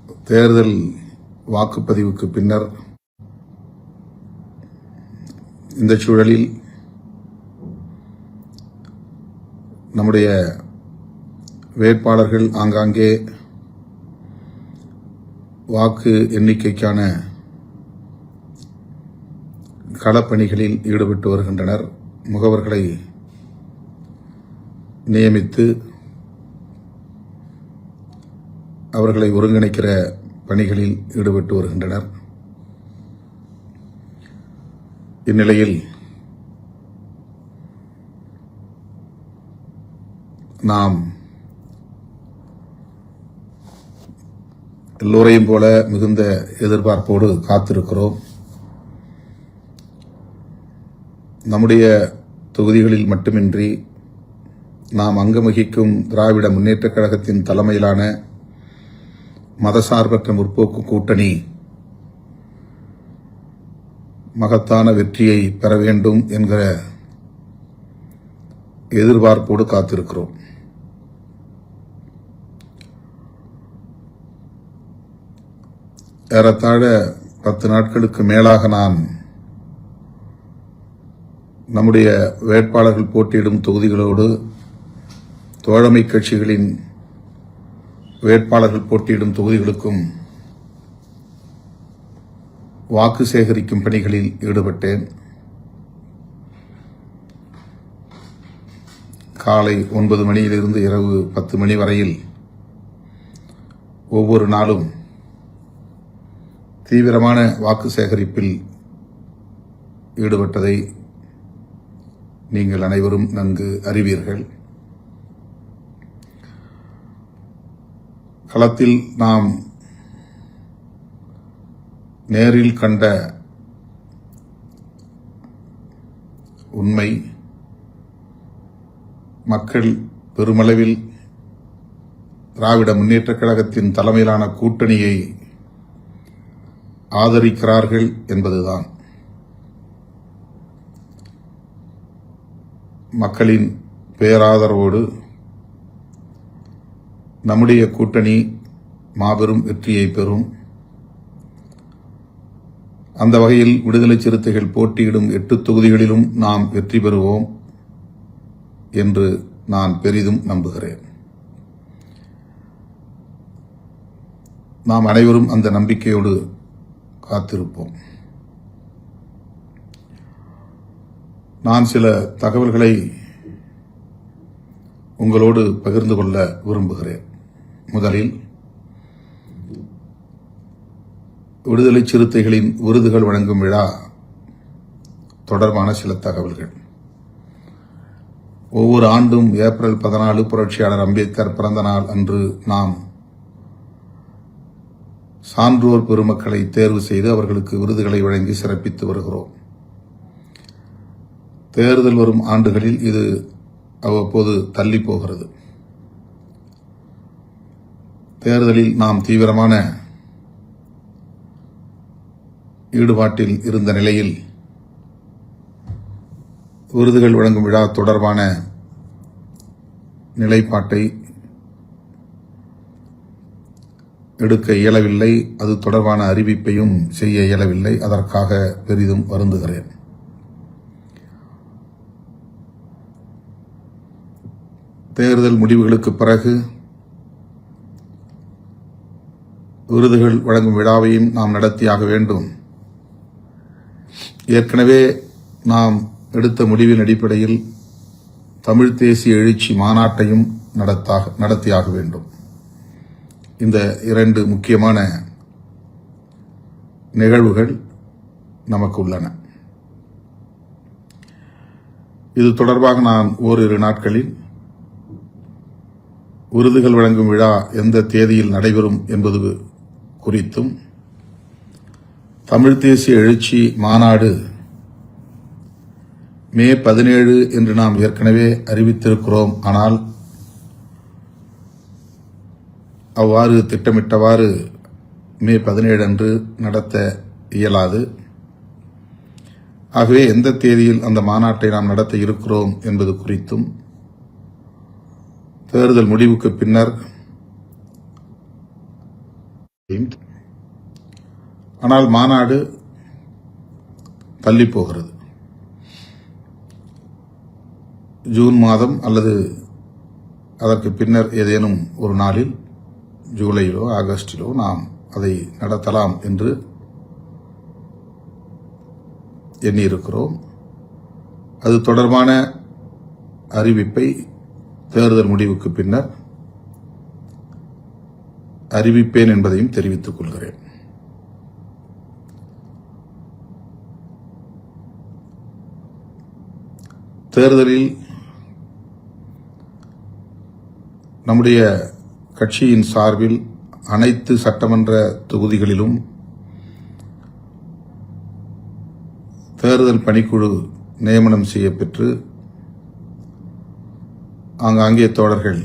தேர்தல் வாக்குப்பதிவுக்கு பின்னர் இந்த சூழலில் நம்முடைய வேட்பாளர்கள் ஆங்காங்கே வாக்கு எண்ணிக்கைக்கான களப்பணிகளில் ஈடுபட்டு வருகின்றனர். முகவர்களை நியமித்து அவர்களை ஒருங்கிணைக்கிற பணிகளில் ஈடுபட்டு வருகின்றனர். இந்நிலையில் நாம் எல்லோரையும் போல மிகுந்த எதிர்பார்ப்போடு காத்திருக்கிறோம். நம்முடைய தொகுதிகளில் மட்டுமின்றி நாம் அங்கம் வகிக்கும் திராவிட முன்னேற்றக் கழகத்தின் தலைமையிலான மதசார்பற்ற முற்போக்கு கூட்டணி மகத்தான வெற்றியை பெற வேண்டும் என்கிற எதிர்பார்ப்போடு காத்திருக்கிறோம். ஏறத்தாழ 10 நாட்களுக்கு மேலாக நான் நம்முடைய வேட்பாளர்கள் போட்டியிடும் தொகுதிகளோடு தோழமை கட்சிகளின் வேட்பாளர்கள் போட்டியிடும் தொகுதிகளுக்கும் வாக்கு சேகரிக்கும் பணிகளில் ஈடுபட்டேன். காலை 9 மணியிலிருந்து இரவு 10 மணி வரையில் ஒவ்வொரு நாளும் தீவிரமான வாக்கு சேகரிப்பில் ஈடுபட்டதை நீங்கள் அனைவரும் நன்கு அறிவீர்கள். களத்தில் நாம் நேரில் கண்ட உண்மை, மக்கள் பெருமளவில் திராவிட முன்னேற்றக் கழகத்தின் தலைமையிலான கூட்டணியை ஆதரிக்கிறார்கள் என்பதுதான். மக்களின் பேராதரவோடு நம்முடைய கூட்டணி மாபெரும் வெற்றியை பெறும். அந்த வகையில் விடுதலை சிறுத்தைகள் போட்டியிடும் 8 தொகுதிகளிலும் நாம் வெற்றி பெறுவோம் என்று நான் பெரிதும் நம்புகிறேன். நாம் அனைவரும் அந்த நம்பிக்கையோடு காத்திருப்போம். நான் சில தகவல்களை உங்களோடு பகிர்ந்து கொள்ள விரும்புகிறேன். முதலில் விடுதலை சிறுத்தைகளின் விருதுகள் வழங்கும் விழா தொடர்பான சில தகவல்கள். ஒவ்வொரு ஆண்டும் ஏப்ரல் 14 புரட்சியாளர் அம்பேத்கர் பிறந்த நாள் அன்று நாம் சான்றோர் பெருமக்களை தேர்வு செய்து அவர்களுக்கு விருதுகளை வழங்கி சிறப்பித்து வருகிறோம். தேர்தல் வரும் ஆண்டுகளில் இது அவ்வப்போது தள்ளி போகிறது. தேர்தலில் நாம் தீவிரமான ஈடுபாட்டில் இருந்த நிலையில் விருதுகள் வழங்கும் விழா தொடர்பான நிலைப்பாட்டை எடுக்க இயலவில்லை. அது தொடர்பான அறிவிப்பையும் செய்ய இயலவில்லை. அதற்காக பெரிதும் வருந்துகிறேன். தேர்தல் முடிவுகளுக்கு பிறகு விருதுகள் வழங்கும் விழாவையும் நாம் நடத்தியாக வேண்டும். ஏற்கனவே நாம் எடுத்த முடிவின் அடிப்படையில் தமிழ் தேசிய எழுச்சி மாநாட்டையும் நடத்தியாக வேண்டும். இந்த 2 முக்கியமான நிகழ்வுகள் நமக்கு உள்ளன. இது தொடர்பாக நான் ஓரிரு நாட்களில் விருதுகள் வழங்கும் விழா எந்த தேதியில் நடைபெறும் என்பது குறித்தும், தமிழ் தேசிய எழுச்சி மாநாடு மே 17 என்று நாம் ஏற்கனவே அறிவித்திருக்கிறோம். ஆனால் அவ்வாறு திட்டமிட்டவாறு மே 17 அன்று நடத்த இயலாது. ஆகவே எந்த தேதியில் அந்த மாநாட்டை நாம் நடத்த இருக்கிறோம் என்பது குறித்தும் தேர்தல் முடிவுக்கு பின்னர் இருக்கின்றேன். ஆனால் மாநாடு தள்ளி போகிறது. ஜூன் மாதம் அல்லது அதற்கு பின்னர் ஏதேனும் ஒரு நாளில் ஜூலையிலோ ஆகஸ்டிலோ நாம் அதை நடத்தலாம் என்று எண்ணியிருக்கிறோம். அது தொடர்பான அறிவிப்பை தேர்தல் முடிவுக்கு பின்னர் அறிவிப்பேன் என்பதையும் தெரிவித்துக் கொள்கிறேன். தேர்தலில் நம்முடைய கட்சியின் சார்பில் அனைத்து சட்டமன்ற தொகுதிகளிலும் தேர்தல் பணிக்குழு நியமனம் செய்யப்பெற்று ஆங்காங்கே தோழர்கள்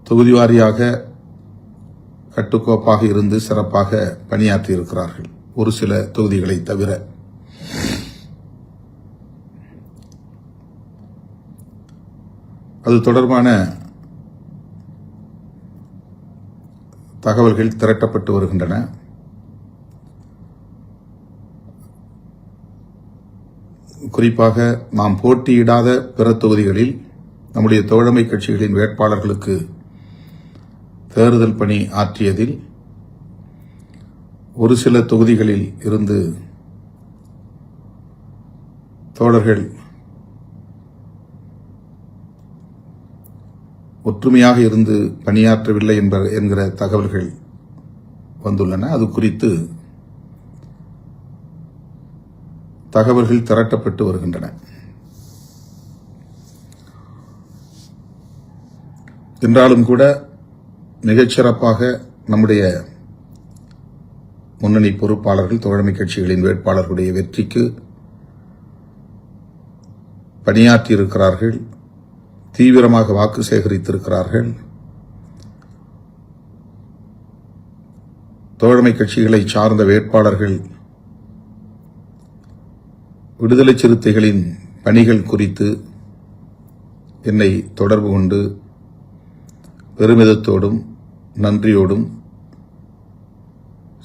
தொகுதி வாரியாக கட்டுக்கோப்பாக இருந்து சிறப்பாக பணியாற்றியிருக்கிறார்கள், ஒரு சில தொகுதிகளை தவிர. அது தொடர்பான தகவல்கள் திரட்டப்பட்டு வருகின்றன. குறிப்பாக நாம் போட்டியிடாத பிற தொகுதிகளில் நம்முடைய தோழமை கட்சிகளின் வேட்பாளர்களுக்கு தேர்தல் பணி ஆற்றியதில் ஒரு சில தொகுதிகளில் இருந்து தோழர்கள் ஒற்றுமையாக இருந்து பணியாற்றவில்லை என்கிற தகவல்கள் வந்துள்ளன. அது குறித்து தகவல்கள் திரட்டப்பட்டு வருகின்றன. என்றாலும் கூட மிகச்சிறப்பாக நம்முடைய முன்னணி பொறுப்பாளர்கள் தோழமை கட்சிகளின் வேட்பாளர்களுடைய வெற்றிக்கு பணியாற்றியிருக்கிறார்கள், தீவிரமாக வாக்கு சேகரித்திருக்கிறார்கள். தோழமை கட்சிகளை சார்ந்த வேட்பாளர்கள் விடுதலை சிறுத்தைகளின் பணிகள் குறித்து என்னை தொடர்பு கொண்டு பெருமிதத்தோடும் நன்றியோடும்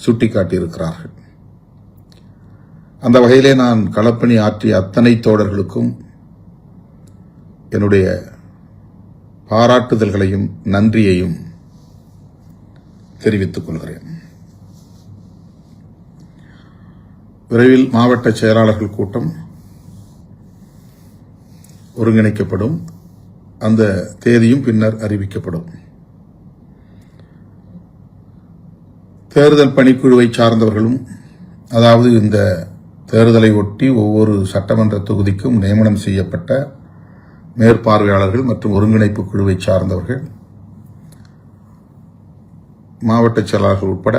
சுட்டிக்காட்டியிருக்கிறார்கள். அந்த வகையிலே நான் களப்பணி ஆற்றிய அத்தனை தோழர்களுக்கும் என்னுடைய பாராட்டுதல்களையும் நன்றியையும் தெரிவித்துக் கொள்கிறேன். விரைவில் மாவட்ட செயலாளர்கள் கூட்டம் ஒருங்கிணைக்கப்படும். அந்த தேதியும் பின்னர் அறிவிக்கப்படும். தேர்தல் பணிக்குழுவை சார்ந்தவர்களும், அதாவது இந்த தேர்தலை ஒட்டி ஒவ்வொரு சட்டமன்ற தொகுதிக்கும் நியமனம் செய்யப்பட்ட மேற்பார்வையாளர்கள் மற்றும் ஒருங்கிணைப்பு குழுவை சார்ந்தவர்கள், மாவட்ட செயலாளர்கள் உட்பட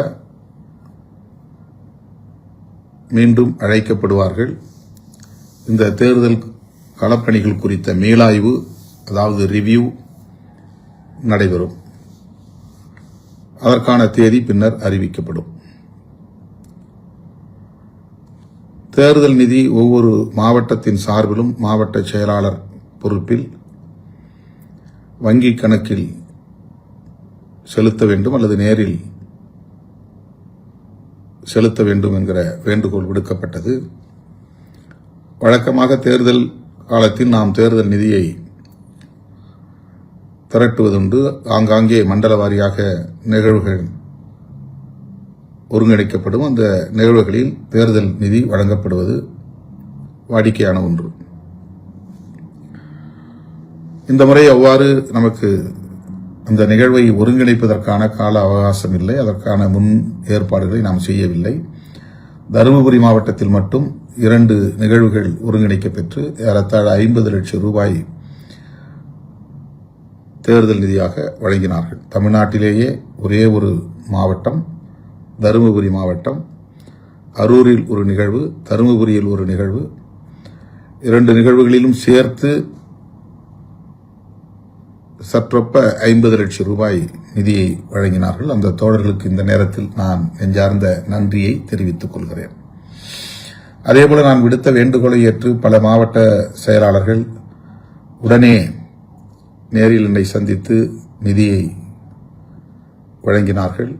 மீண்டும் அழைக்கப்படுவார்கள். இந்த தேர்தல் களப்பணிகள் குறித்த மீளாய்வு, அதாவது ரிவ்யூ நடைபெறும். அதற்கான தேதி பின்னர் அறிவிக்கப்படும். தேர்தல் நிதி ஒவ்வொரு மாவட்டத்தின் சார்பிலும் மாவட்ட செயலாளர் பொறுப்பில் வங்கிக் கணக்கில் செலுத்த வேண்டும் அல்லது நேரில் செலுத்த வேண்டும் என்கிற வேண்டுகோள் விடுக்கப்பட்டது. வழக்கமாக தேர்தல் காலத்தில் நாம் தேர்தல் நிதியை திரட்டுவதுண்டு. ஆங்காங்கே மண்டல வாரியாக நிகழ்வுகள் ஒருங்கிணைக்கப்படும். அந்த நிகழ்வுகளில் தேர்தல் நிதி வழங்கப்படுவது வாடிக்கையான ஒன்று. இந்த முறை அவ்வாறு நமக்கு அந்த நிகழ்வை ஒருங்கிணைப்பதற்கான கால அவகாசம் இல்லை. அதற்கான முன் ஏற்பாடுகளை நாம் செய்யவில்லை. தருமபுரி மாவட்டத்தில் மட்டும் 2 நிகழ்வுகள் ஒருங்கிணைக்கப்பெற்று ஏறத்தாழ 50 லட்சம் ரூபாய் தேர்தல் நிதியாக வழங்கினார்கள். தமிழ்நாட்டிலேயே ஒரே ஒரு மாவட்டம் தருமபுரி மாவட்டம். அரூரில் ஒரு நிகழ்வு, தருமபுரியில் ஒரு நிகழ்வு, 2 நிகழ்வுகளிலும் சேர்த்து சற்றொப்ப 50 லட்சம் ரூபாய் நிதியை வழங்கினார்கள். அந்த தோழர்களுக்கு இந்த நேரத்தில் நான் நெஞ்சார்ந்த நன்றியை தெரிவித்துக் கொள்கிறேன். அதேபோல நான் விடுத்த வேண்டுகோளை ஏற்று பல மாவட்ட செயலாளர்கள் உடனே நேரில் என்னை சந்தித்து நிதியை வழங்கினார்கள்.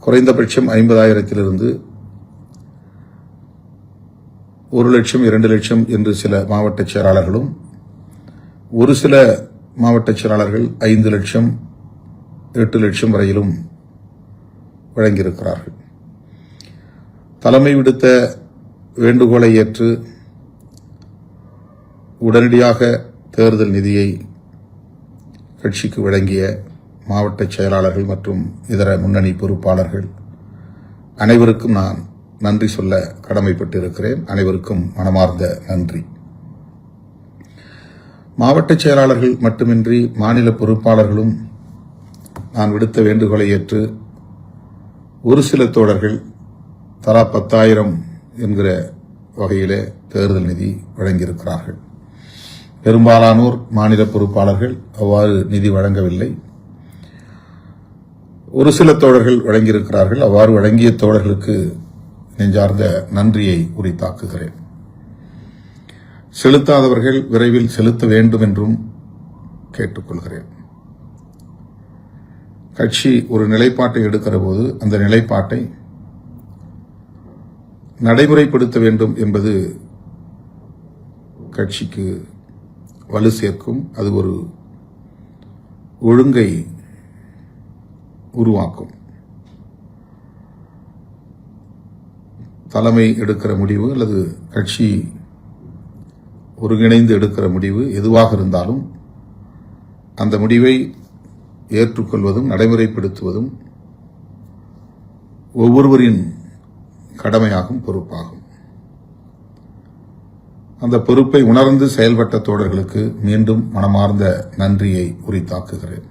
குறைந்தபட்சம் 50,000 1 லட்சம் 2 லட்சம் என்று சில மாவட்ட செயலாளர்களும், ஒரு சில மாவட்ட செயலாளர்கள் 5 லட்சம் 8 லட்சம் வரையிலும் வழங்கியிருக்கிறார்கள். தலைமை விடுத்த வேண்டுகோளை ஏற்று உடனடியாக தேர்தல் நிதியை கட்சிக்கு வழங்கிய மாவட்ட செயலாளர்கள் மற்றும் இதர முன்னணி பொறுப்பாளர்கள் அனைவருக்கும் நான் நன்றி சொல்ல கடமைப்பட்டிருக்கிறேன். அனைவருக்கும் மனமார்ந்த நன்றி. மாவட்ட செயலாளர்கள் மட்டுமின்றி மாநில பொறுப்பாளர்களும் நான் விடுத்த வேண்டுகோளை ஏற்று ஒரு சில தோழர்கள் தலா 10,000 என்கிற வகையிலே தேர்தல் நிதி வழங்கியிருக்கிறார்கள். பெரும்பாலானோர் மாநில பொறுப்பாளர்கள் அவ்வாறு நிதி வழங்கவில்லை. ஒரு சில தோழர்கள் வழங்கியிருக்கிறார்கள். அவ்வாறு வழங்கிய தோழர்களுக்கு நெஞ்சார்ந்த நன்றியை உரித்தாக்குகிறேன். செலுத்தாதவர்கள் விரைவில் செலுத்த வேண்டும் என்றும் கேட்டுக்கொள்கிறேன். கட்சி ஒரு நிலைப்பாட்டை எடுக்கிற போது அந்த நிலைப்பாட்டை நடைமுறைப்படுத்த வேண்டும் என்பது கட்சிக்கு வலு சேர்க்கும். அது ஒரு ஒழுங்கை உருவாக்கும். தலைமை எடுக்கிற முடிவு அல்லது கட்சி ஒருங்கிணைந்து எடுக்கிற முடிவு எதுவாக இருந்தாலும் அந்த முடிவை ஏற்றுக்கொள்வதும் நடைமுறைப்படுத்துவதும் ஒவ்வொருவரின் கடமையாகும், பொறுப்பாகும். அந்த பொறுப்பை உணர்ந்து செயல்பட்ட தோழர்களுக்கு மீண்டும் மனமார்ந்த நன்றியை உரித்தாக்குகிறேன்.